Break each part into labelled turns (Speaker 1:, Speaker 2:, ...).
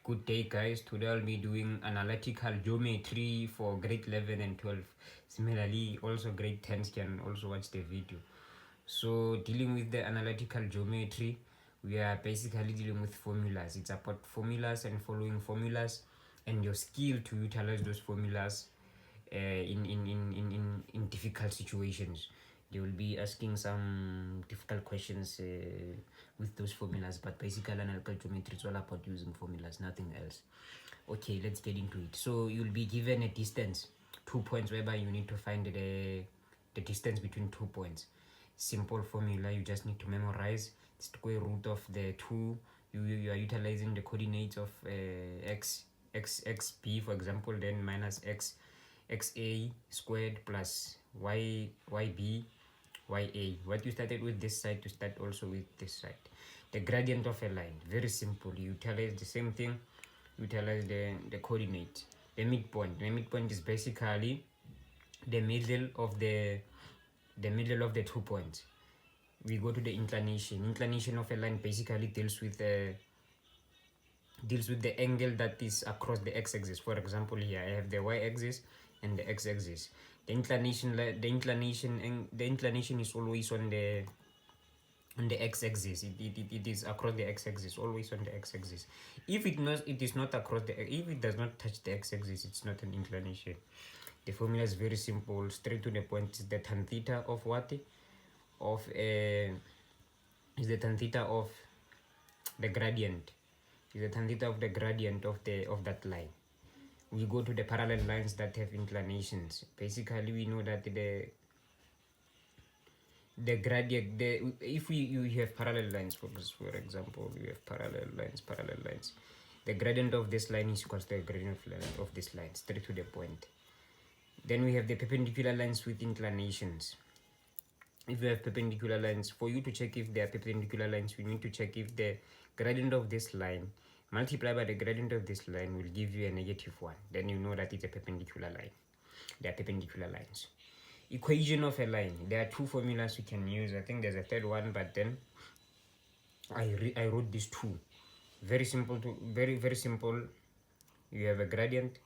Speaker 1: Good day guys, today I'll be doing analytical geometry for grade 11 and 12. Similarly, also grade 10s can also watch the video. So dealing with the analytical geometry, we are basically dealing with formulas. It's about formulas and following formulas and your skill to utilize those formulas in difficult situations. They will be asking some difficult questions with those formulas, but basically analytical geometry is all about using formulas, nothing else. Okay, let's get into it. So you'll be given a distance, 2 points, whereby you need to find the distance between 2 points. Simple formula, you just need to memorize square root of the 2. You are utilizing the coordinates of xb, for example, then minus xa squared plus yb ya. What you started with this side, to start also with this side. The gradient of a line, very simple. You utilize the same thing, utilize the coordinate. The midpoint is basically the middle of the 2 points. We go to the inclination of a line. Basically deals with the angle that is across the x-axis. For example, here I have the y-axis and the x-axis. The inclination is always on the x-axis. It is across the x-axis, always on the x-axis. If it is not across if it does not touch the x-axis, it's not an inclination. The formula is very simple, straight to the point. It's the tan theta of what? Is the tan theta of the gradient. Is the tan theta of the gradient of that line. We go to the parallel lines that have inclinations. Basically, we know that the gradient, if you have parallel lines, for example, you have parallel lines. The gradient of this line is equal to the gradient of this line, straight to the point. Then we have the perpendicular lines with inclinations. If you have perpendicular lines, for you to check if they are perpendicular lines, we need to check if the gradient of this line multiplied by the gradient of this line will give you a -1. Then you know that it's a perpendicular line. They are perpendicular lines. Equation of a line. There are two formulas you can use. I think there's a third one, but then I wrote these two. Very simple very simple. You have a gradient.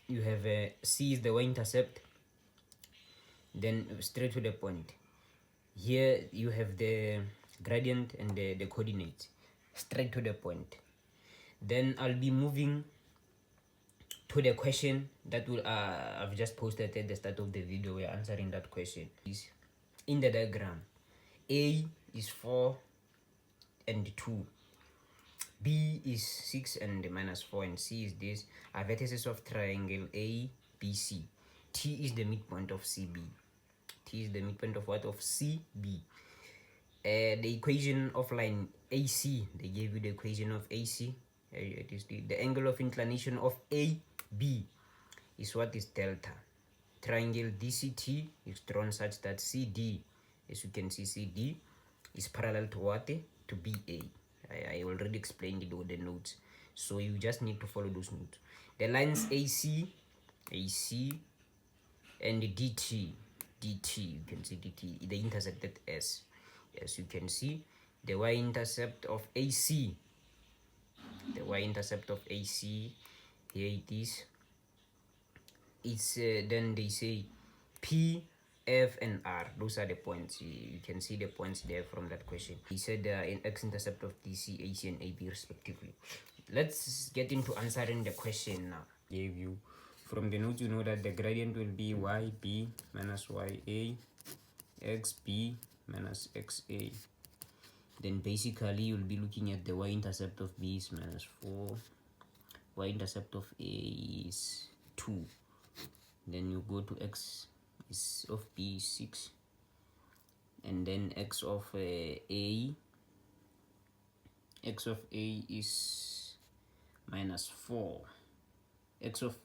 Speaker 1: You have a c is the y-intercept. Then straight to the point. Here you have the gradient and the coordinates, straight to the point. Then I'll be moving to the question that will I've just posted at the start of the video. We're answering that question. In the diagram, A is 4 and 2, B is 6 and -4, and C is this. Are vertices of triangle A, B, C. T is the midpoint of CB. T is the midpoint of what? Of CB. The equation of line AC, they gave you the equation of AC. It is the angle of inclination of AB is what? Is delta. Triangle DCT is drawn such that CD, as you can see, CD is parallel to what? To BA. I already explained it with the notes, so you just need to follow those notes. The lines AC and the DT, you can see DT, the intersected S. As you can see, the y-intercept of AC, here it is. It's then they say P, F, and R. Those are the points. You can see the points there from that question. He said in x-intercept of DC, AC, and AB respectively. Let's get into answering the question now. Gave you from the notes, you know that the gradient will be YB minus YA, XB minus XA. Then basically you'll be looking at the y-intercept of B is -4, y-intercept of A is 2. Then you go to x is of B is 6, and then x of A is -4. X of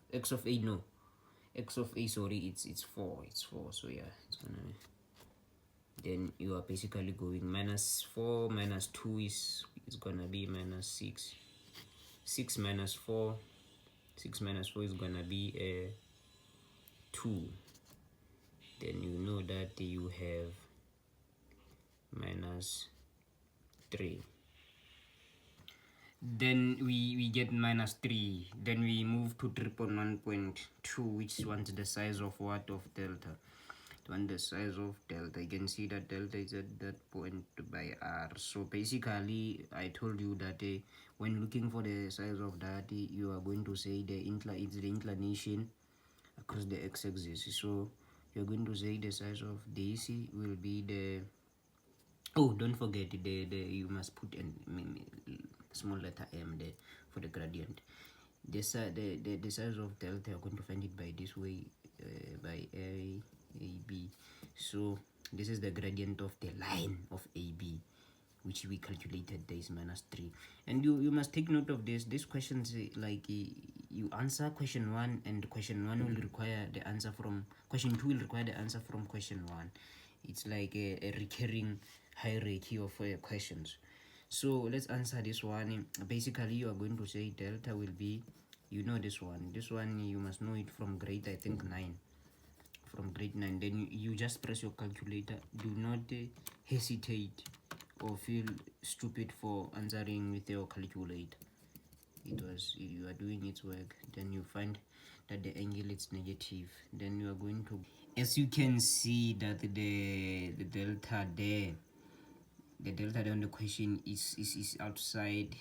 Speaker 1: A, sorry, it's 4. So yeah, it's gonna, then you are basically going -4 minus 2 is gonna be -6. 6 minus 4 is gonna be 2. Then you know that you have -3. then we get minus 3. Then we move to 3.1.2, which wants the size of what? Of delta. To want the size of delta, you can see that delta is at that point by r. So basically I told you that when looking for the size of that, you are going to say it's the inclination across the x-axis. So you're going to say the size of this will be the, oh, don't forget the you must put a small letter m there for the gradient. The size of delta, you're going to find it by this way, by AB. So this is the gradient of the line of AB, which we calculated. There is minus 3. And you must take note of this questions, like you answer question 1, and question 1 will require the answer from question 2 will require the answer from question 1. It's like a recurring hierarchy of questions. So let's answer this one. Basically you are going to say delta will be, you know, this one you must know it from grade, I think 9, from grade 9. Then you just press your calculator. Do not hesitate or feel stupid for answering with your calculator. You are doing its work. Then you find that the angle is negative. Then you are going to, as you can see, that the delta there, the delta there on the question is outside.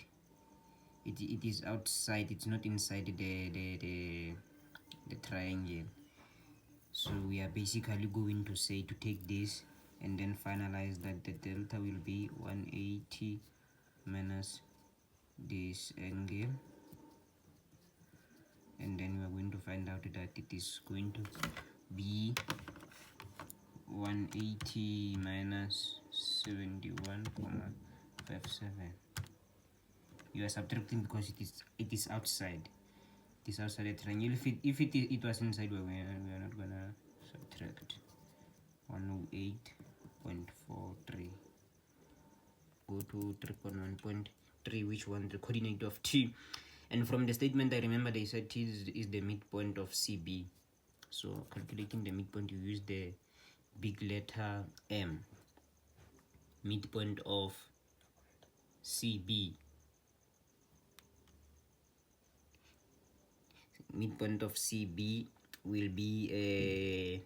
Speaker 1: It is outside, it's not inside the triangle. So we are basically going to say to take this and then finalize that the delta will be 180 minus this angle, and then we are going to find out that it is going to be 180 minus 71.57. You are subtracting because it is outside. It is outside the triangle. If it was inside, we are not gonna subtract. 108.43. Go to 3.1.3, which one? The coordinate of t. And from the statement, I remember they said t is the midpoint of CB. So calculating the midpoint, you use the big letter M. Midpoint of CB. Midpoint of CB will be a,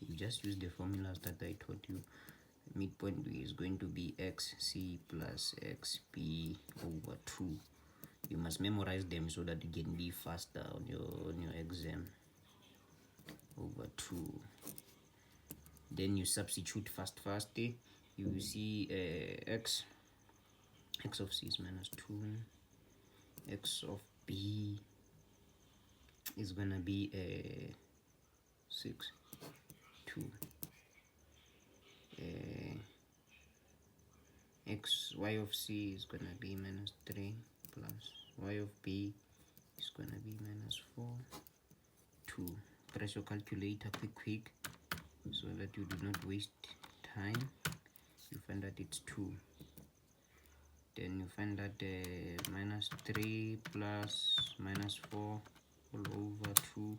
Speaker 1: you just use the formulas that I taught you. Midpoint is going to be xc plus xb over 2. You must memorize them so that you can be faster on your exam. Over 2. Then you substitute fast. You see x of c is minus 2. X of b is gonna be 6, 2. Y of c is gonna be minus 3 plus y of b is gonna be minus 4, 2. Press your calculator quick so that you do not waste time. You find that it's 2. Then you find that minus 3 plus minus 4 all over 2. You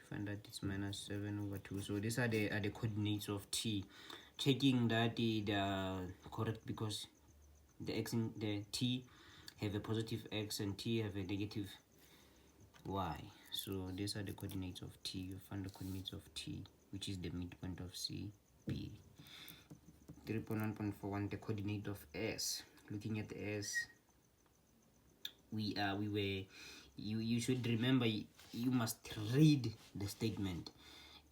Speaker 1: find that it's minus 7 over 2. So these are the coordinates of t. Checking that they are correct because the t have a positive x and t have a negative y. So these are the coordinates of t. You find the coordinates of t, which is the midpoint of CB. 3.1.41, the coordinate of s. Looking at s, you should remember, you must read the statement.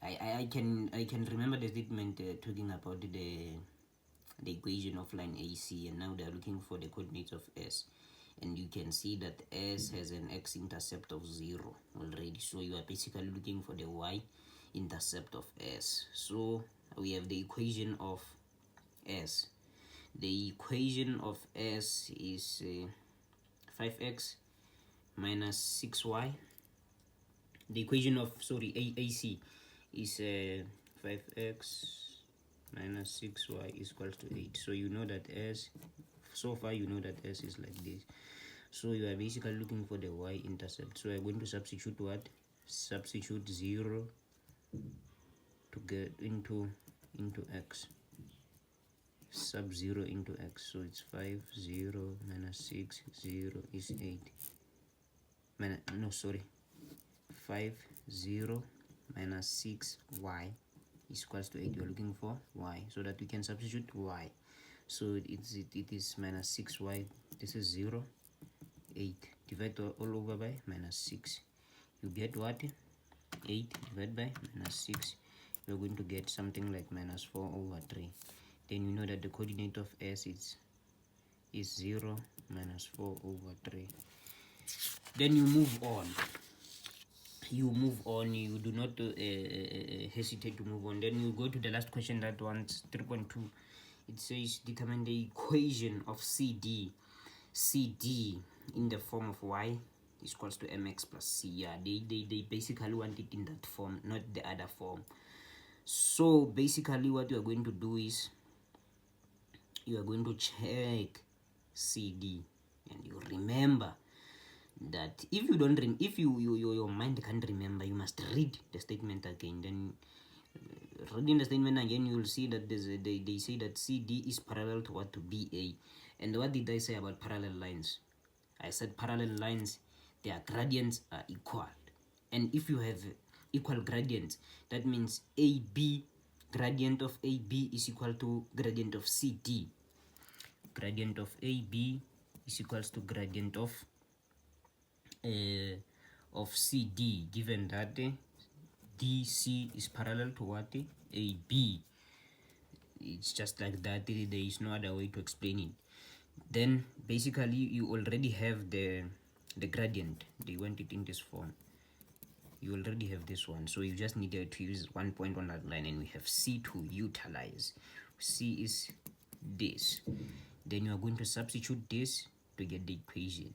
Speaker 1: I can remember the statement talking about the equation of line AC, and now they are looking for the coordinates of s, and you can see that s has an x-intercept of 0 already. So you are basically looking for the y-intercept of s. So we have the equation of s. The equation of s is 5x minus 6y. The equation of, AC is 5x minus 6y is equal to 8. So you know that s, so far you know that s is like this. So you are basically looking for the y-intercept. So we are going to substitute what? Substitute 0 to get into x. sub 0 into x. So it's 5, 0 minus 6, 0 is 8. No, sorry. 5, 0 minus 6y is equals to 8. You're looking for y, so that we can substitute y. So it is minus 6y. This is 0, 8. Divide all over by minus 6. You get what? 8 divided by minus 6. You're going to get something like minus 4 over 3. Then you know that the coordinate of s is 0 minus 4 over 3. Then you move on. You do not hesitate to move on. Then you go to the last question, that one's 3.2. It says determine the equation of CD in the form of y is equals to mx plus c. Yeah, they basically want it in that form, not the other form. So basically what you are going to do is you are going to check CD, and you remember that if you don't your mind can't remember, you must read the statement again. Then reading the statement again, you will see that they say that CD is parallel to what? To BA. And what did I say about parallel lines? I said parallel lines, their gradients are equal. And if you have equal gradients, that means AB, gradient of AB is equal to gradient of CD. Gradient of AB is equals to gradient of CD, given that DC is parallel to what? AB. It's just like that. There is no other way to explain it. Then basically you already have the gradient. They want it in this form. You already have this one, so you just needed to use 1 point on that line, and we have C to utilize. C is this. Then you are going to substitute this to get the equation.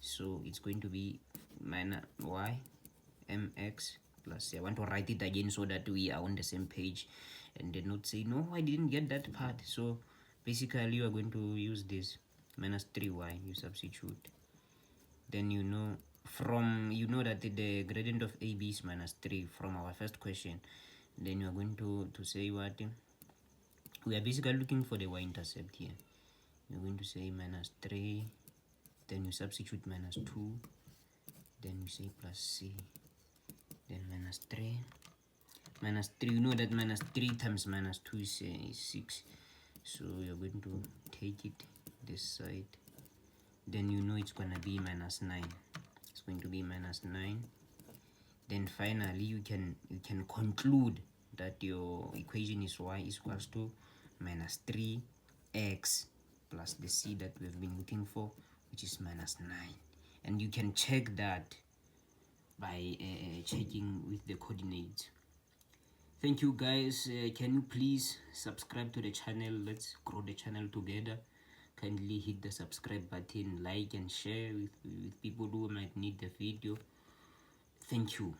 Speaker 1: So it's going to be minus y mx plus, I want to write it again so that we are on the same page and then not say no, I didn't get that part. So basically you are going to use this minus 3y, you substitute. Then you know that the gradient of AB is minus 3 from our first question. Then you are going to say what? We are basically looking for the y-intercept here. You're going to say minus 3, then you substitute minus 2, then you say plus c, then minus 3. Minus 3, you know that minus 3 times minus 2 is 6. So you're going to take it this side. Then you know it's going to be minus 9. It's going to be minus 9. Then finally you can conclude that your equation is y is equals to minus 3x plus the c that we have been looking for, which is minus 9. And you can check that by checking with the coordinates. Thank you guys. Can you please subscribe to the channel? Let's grow the channel together. Kindly hit the subscribe button, like and share with people who might need the video. Thank you.